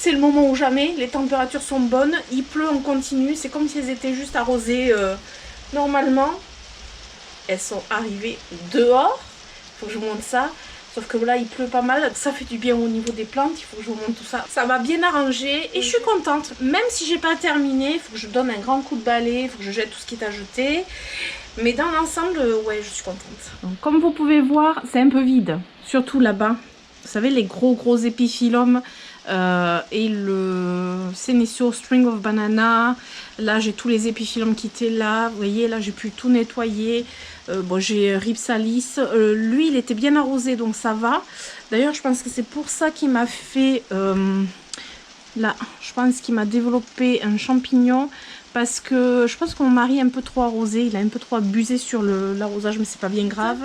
C'est le moment ou jamais, les températures sont bonnes, il pleut en continu, c'est comme si elles étaient juste arrosées normalement. Elles sont arrivées dehors, il faut que je vous montre ça. Sauf que là il pleut pas mal, ça fait du bien au niveau des plantes, il faut que je vous montre tout ça. Ça va bien arranger et je suis contente, même si j'ai pas terminé, il faut que je donne un grand coup de balai, il faut que je jette tout ce qui est à jeter. Mais dans l'ensemble, ouais, je suis contente. Donc, comme vous pouvez voir, c'est un peu vide, surtout là-bas. Vous savez, les gros épiphyllums. Et le Senecio String of Banana. Là j'ai tous les épiphyllums qui étaient là. Vous voyez là j'ai pu tout nettoyer. Bon j'ai Rhipsalis. Lui il était bien arrosé donc ça va. D'ailleurs je pense que c'est pour ça qu'il m'a fait là je pense qu'il m'a développé un champignon. Parce que je pense que mon mari est un peu trop arrosé, il a un peu trop abusé sur l'arrosage, mais c'est pas bien grave.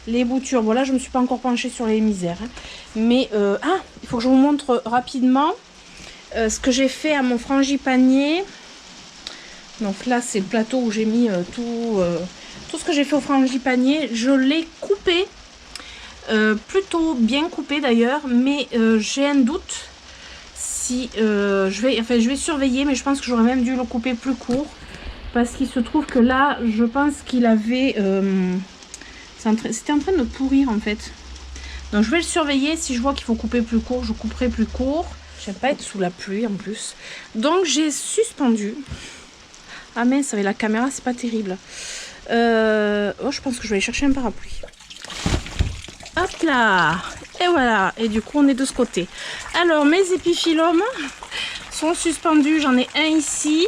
Les boutures, voilà, je me suis pas encore penchée sur les misères. Hein. Mais, il faut que je vous montre rapidement ce que j'ai fait à mon frangipanier. Donc là, c'est le plateau où j'ai mis tout ce que j'ai fait au frangipanier. Je l'ai coupé, plutôt bien coupé d'ailleurs, mais j'ai un doute. Si, je vais surveiller, mais je pense que j'aurais même dû le couper plus court parce qu'il se trouve que là je pense qu'il avait c'était en train de pourrir en fait, donc je vais le surveiller. Si je vois qu'il faut couper plus court, je couperai plus court. J'aime pas être sous la pluie en plus, donc j'ai suspendu. Ah mince, avec la caméra c'est pas terrible. Oh, je pense que je vais aller chercher un parapluie. Hop là. Et voilà, et du coup on est de ce côté. Alors mes épiphyllums sont suspendus, j'en ai un ici,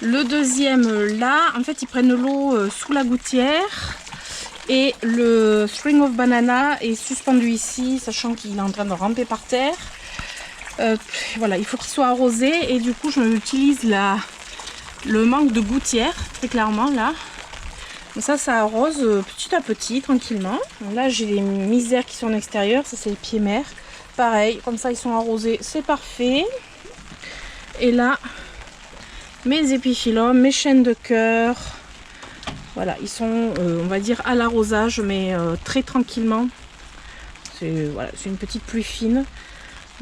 le deuxième là. En fait ils prennent l'eau sous la gouttière. Et le String of Banana est suspendu ici, sachant qu'il est en train de ramper par terre. Voilà, il faut qu'il soit arrosé. Et du coup je utilise le manque de gouttière, très clairement là. Donc ça arrose petit à petit, tranquillement. Donc là, j'ai les misères qui sont en extérieur. Ça, c'est les pieds mères. Pareil, comme ça, ils sont arrosés. C'est parfait. Et là, mes épiphyllums, mes chaînes de cœur. Voilà, ils sont, on va dire, à l'arrosage, mais très tranquillement. Voilà, c'est une petite pluie fine.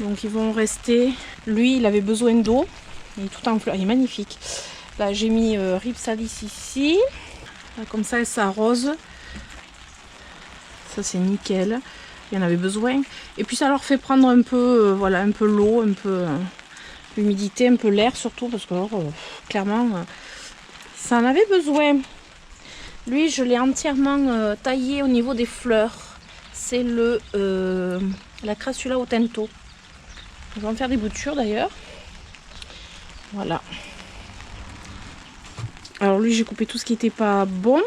Donc, ils vont rester. Lui, il avait besoin d'eau. Il est tout en fleurs. Il est magnifique. Là, j'ai mis Rhipsalis ici. Comme ça, elle s'arrose. Ça, c'est nickel. Il y en avait besoin. Et puis, ça leur fait prendre un peu, voilà, un peu l'eau, un peu l'humidité, un peu l'air surtout. Parce que, clairement, ça en avait besoin. Lui, je l'ai entièrement taillé au niveau des fleurs. C'est la Crassula Otento. Je vais en faire des boutures d'ailleurs. Voilà. Alors lui, j'ai coupé tout ce qui n'était pas bon.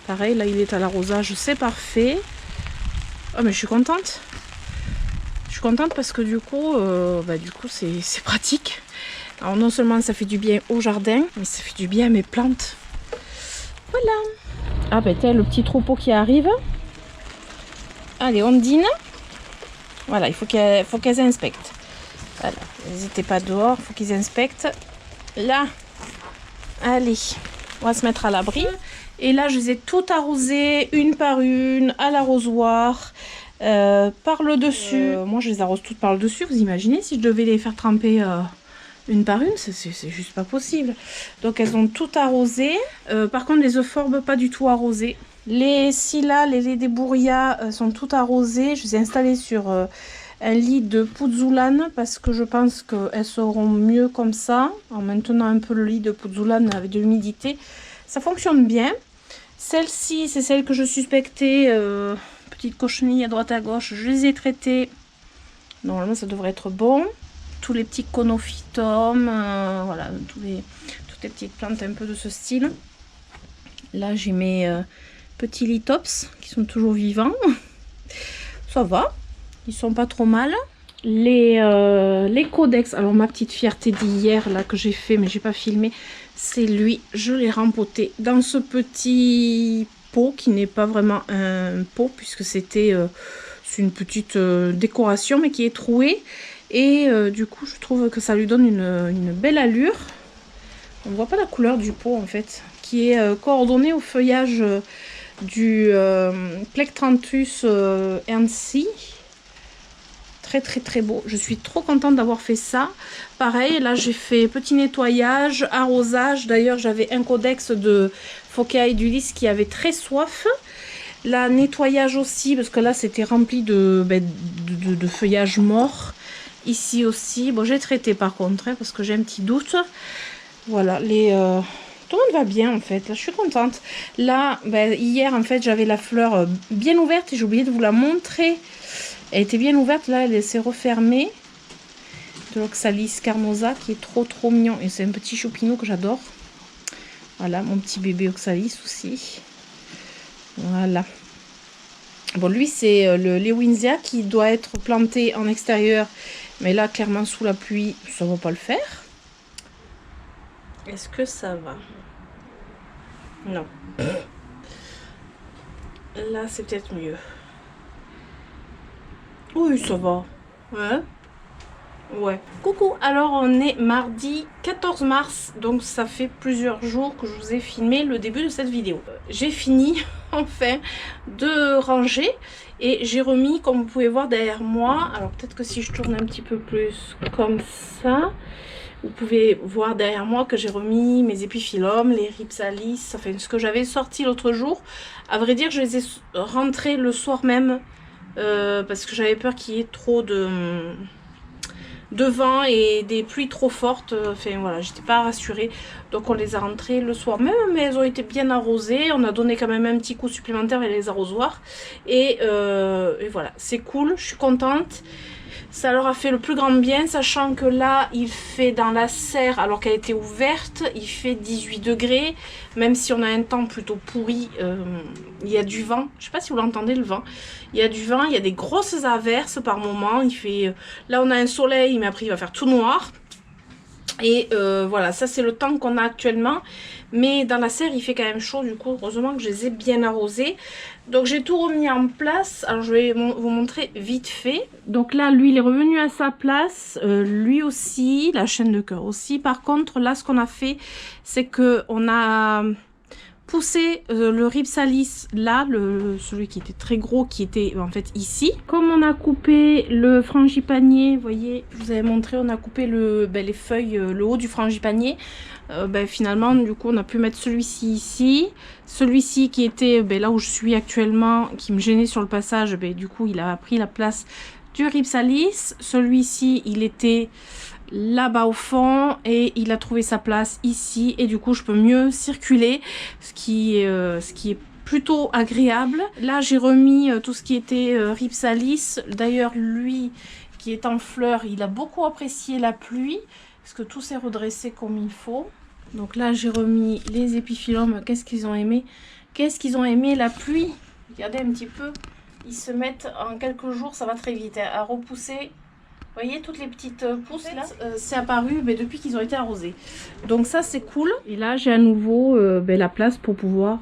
Pareil, là, il est à l'arrosage, c'est parfait. Oh, mais je suis contente. Je suis contente parce que du coup, c'est pratique. Alors non seulement ça fait du bien au jardin, mais ça fait du bien à mes plantes. Voilà. Ah ben t'as le petit troupeau qui arrive. Allez, Ondine. Voilà, il faut qu'elles inspectent. Voilà, n'hésitez pas dehors, il faut qu'ils inspectent. Là. Allez, on va se mettre à l'abri. Et là, je les ai toutes arrosées, une par une, à l'arrosoir, par le dessus. Moi, je les arrose toutes par le dessus. Vous imaginez si je devais les faire tremper une par une, c'est juste pas possible. Donc, elles ont toutes arrosé. Par contre, les euphorbes, pas du tout arrosées. Les scillas, les débourillas sont toutes arrosées. Je les ai installées sur un lit de pouzzolane parce que je pense qu'elles seront mieux comme ça. En maintenant un peu le lit de pouzzolane avec de l'humidité, ça fonctionne bien. Celle-ci, c'est celle que je suspectais. Petite cochenille à droite à gauche, je les ai traitées. Normalement, ça devrait être bon. Tous les petits conophytums, voilà, toutes les petites plantes un peu de ce style. Là, j'ai mes petits lithops qui sont toujours vivants. Ça va, ils sont pas trop mal. Les codex, alors ma petite fierté d'hier là que j'ai fait mais j'ai pas filmé, c'est lui. Je l'ai rempoté dans ce petit pot qui n'est pas vraiment un pot puisque c'était une petite décoration mais qui est trouée. Et du coup je trouve que ça lui donne une belle allure. On ne voit pas la couleur du pot en fait, qui est coordonné au feuillage du Plectranthus ernsi. Très beau. Je suis trop contente d'avoir fait ça. Pareil, là j'ai fait petit nettoyage, arrosage. D'ailleurs j'avais un codex de Phocea edulis qui avait très soif. Là nettoyage aussi parce que là c'était rempli de feuillage mort. Ici aussi, bon j'ai traité par contre hein, parce que j'ai un petit doute. Voilà, tout le monde va bien en fait, là je suis contente. Là, hier en fait j'avais la fleur bien ouverte et j'ai oublié de vous la montrer. Elle était bien ouverte, là elle s'est refermée. De l'Oxalis carnosa qui est trop mignon. Et c'est un petit choupinou que j'adore. Voilà, mon petit bébé Oxalis aussi. Voilà. Bon, lui c'est le Lewinsia qui doit être planté en extérieur. Mais là, clairement sous la pluie, ça ne va pas le faire. Est-ce que ça va? Non. Là, c'est peut-être mieux. Oui, ça va. Ouais. Ouais. Coucou, alors on est mardi 14 mars, donc ça fait plusieurs jours que je vous ai filmé le début de cette vidéo. J'ai fini, enfin, de ranger et j'ai remis, comme vous pouvez voir derrière moi, alors peut-être que si je tourne un petit peu plus comme ça, vous pouvez voir derrière moi que j'ai remis mes épiphyllums, les rhipsalis, enfin ce que j'avais sorti l'autre jour. À vrai dire, je les ai rentrés le soir même parce que j'avais peur qu'il y ait trop de vent et des pluies trop fortes. Enfin voilà, j'étais pas rassurée. Donc on les a rentrés le soir même, mais elles ont été bien arrosées. On a donné quand même un petit coup supplémentaire avec les arrosoirs. Et voilà, c'est cool, je suis contente. Ça leur a fait le plus grand bien, sachant que là, il fait dans la serre, alors qu'elle était ouverte, il fait 18 degrés. Même si on a un temps plutôt pourri, il y a du vent. Je sais pas si vous l'entendez, le vent. Il y a du vent, il y a des grosses averses par moment. Il fait, là, on a un soleil, mais après, il va faire tout noir. Et voilà, ça c'est le temps qu'on a actuellement. Mais dans la serre, il fait quand même chaud. Du coup, heureusement que je les ai bien arrosés. Donc j'ai tout remis en place. Alors je vais vous montrer vite fait. Donc là, lui, il est revenu à sa place. Lui aussi, la chaîne de cœur aussi. Par contre, là, ce qu'on a fait, c'est que on a poussé le rhipsalis là, celui qui était très gros, qui était en fait ici. Comme on a coupé le frangipanier, vous voyez, je vous avais montré, on a coupé les feuilles, le haut du frangipanier. Finalement, du coup, on a pu mettre celui-ci ici. Celui-ci qui était là où je suis actuellement, qui me gênait sur le passage, du coup, il a pris la place du rhipsalis. Celui-ci, il était là-bas au fond et il a trouvé sa place ici. Et du coup, je peux mieux circuler, ce qui est plutôt agréable. Là, j'ai remis tout ce qui était rhipsalis. D'ailleurs, lui qui est en fleurs, il a beaucoup apprécié la pluie parce que tout s'est redressé comme il faut. Donc là, j'ai remis les épiphyllums. Qu'est-ce qu'ils ont aimé? Qu'est-ce qu'ils ont aimé la pluie? Regardez un petit peu. Ils se mettent en quelques jours, ça va très vite, hein, à repousser. Vous voyez toutes les petites pousses là, c'est apparu depuis qu'ils ont été arrosés. Donc ça c'est cool. Et là j'ai à nouveau la place pour pouvoir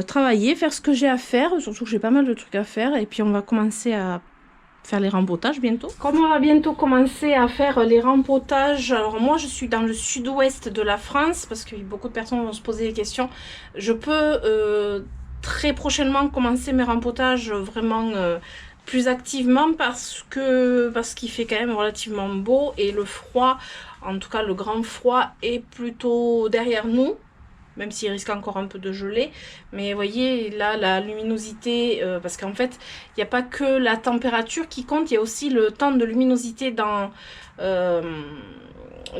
travailler, faire ce que j'ai à faire. Surtout que j'ai pas mal de trucs à faire. Et puis on va commencer à faire les rempotages bientôt. Comme on va bientôt commencer à faire les rempotages, alors moi je suis dans le sud-ouest de la France, parce que beaucoup de personnes vont se poser des questions. Je peux très prochainement commencer mes rempotages vraiment plus activement parce qu'il fait quand même relativement beau et le froid, en tout cas le grand froid, est plutôt derrière nous. même s'il risque encore un peu de geler. Mais vous voyez, là, la luminosité, parce qu'en fait, il n'y a pas que la température qui compte, il y a aussi le temps de luminosité dans...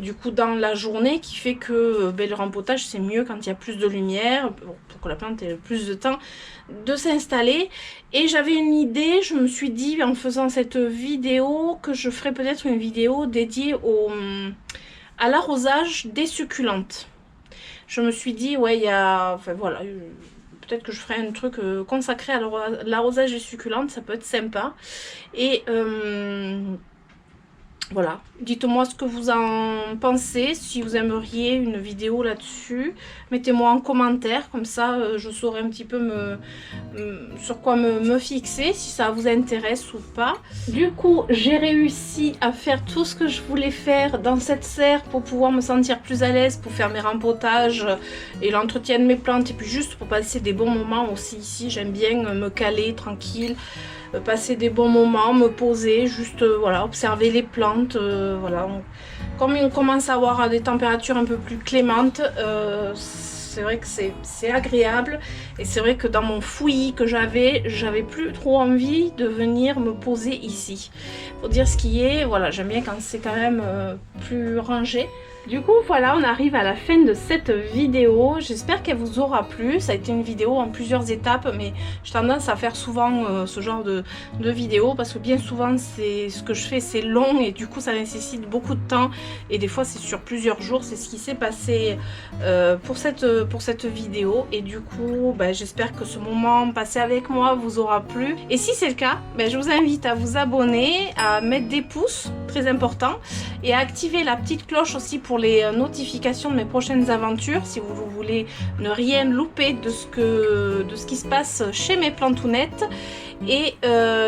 du coup dans la journée qui fait que le rempotage c'est mieux quand il y a plus de lumière pour que la plante ait plus de temps de s'installer. Et j'avais une idée, je me suis dit en faisant cette vidéo que je ferais peut-être une vidéo dédiée à l'arrosage des succulentes. Je me suis dit ouais il y a, enfin voilà, peut-être que je ferai un truc consacré à l'arrosage des succulentes, ça peut être sympa. Et voilà, dites-moi ce que vous en pensez, si vous aimeriez une vidéo là-dessus. Mettez-moi en commentaire, comme ça je saurai un petit peu sur quoi me fixer, si ça vous intéresse ou pas. Du coup, j'ai réussi à faire tout ce que je voulais faire dans cette serre pour pouvoir me sentir plus à l'aise, pour faire mes rempotages et l'entretien de mes plantes, et puis juste pour passer des bons moments aussi ici. J'aime bien me caler tranquille, passer des bons moments, me poser, juste voilà, observer les plantes, voilà. Comme on commence à avoir des températures un peu plus clémentes, c'est vrai que c'est agréable, et c'est vrai que dans mon fouillis que j'avais plus trop envie de venir me poser ici. Faut dire ce qui est, voilà, j'aime bien quand c'est quand même plus rangé. Du coup voilà, on arrive à la fin de cette vidéo, j'espère qu'elle vous aura plu. Ça a été une vidéo en plusieurs étapes, mais j'ai tendance à faire souvent ce genre de vidéos, parce que bien souvent ce que je fais c'est long, et du coup ça nécessite beaucoup de temps, et des fois c'est sur plusieurs jours. C'est ce qui s'est passé pour cette vidéo, et du coup j'espère que ce moment passé avec moi vous aura plu. Et si c'est le cas, je vous invite à vous abonner, à mettre des pouces, très important, et à activer la petite cloche aussi pour les notifications de mes prochaines aventures, si vous voulez ne rien louper de ce qui se passe chez mes plantounettes. Et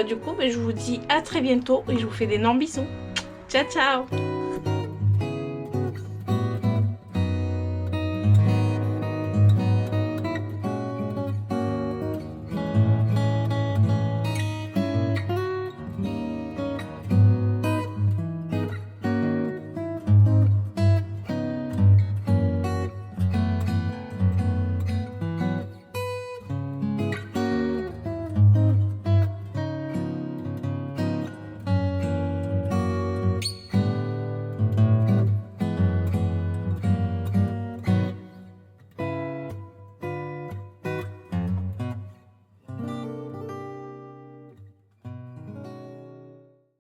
du coup je vous dis à très bientôt, et je vous fais d'énormes bisous. Ciao ciao.